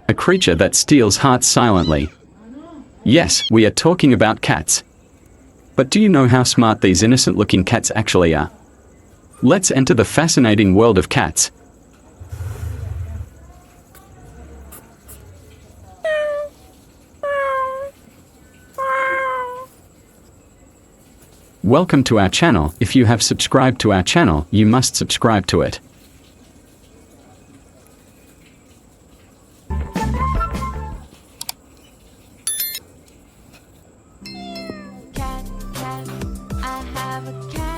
a creature that steals hearts silently. Yes, we are talking about cats. But do you know how smart these innocent-looking cats actually are? Let's enter the fascinating world of cats. Welcome to our channel. If you have subscribed to our channel, you must subscribe to it.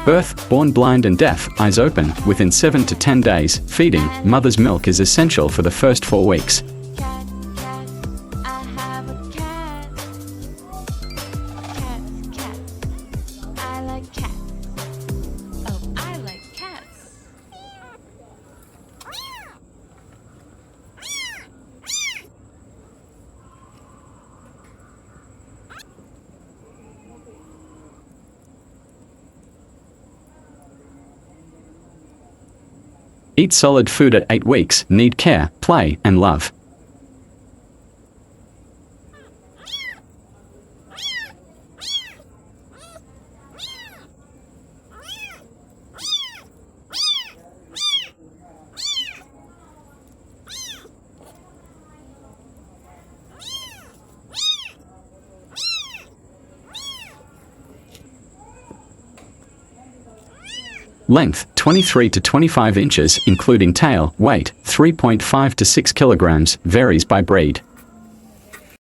Birth, born blind and deaf, eyes open, within 7 to 10 days, feeding, mother's milk is essential for the first 4 weeks. Eat solid food at 8 weeks, need care, play, and love. Length, 23 to 25 inches, including tail. Weight, 3.5 to 6 kilograms, varies by breed.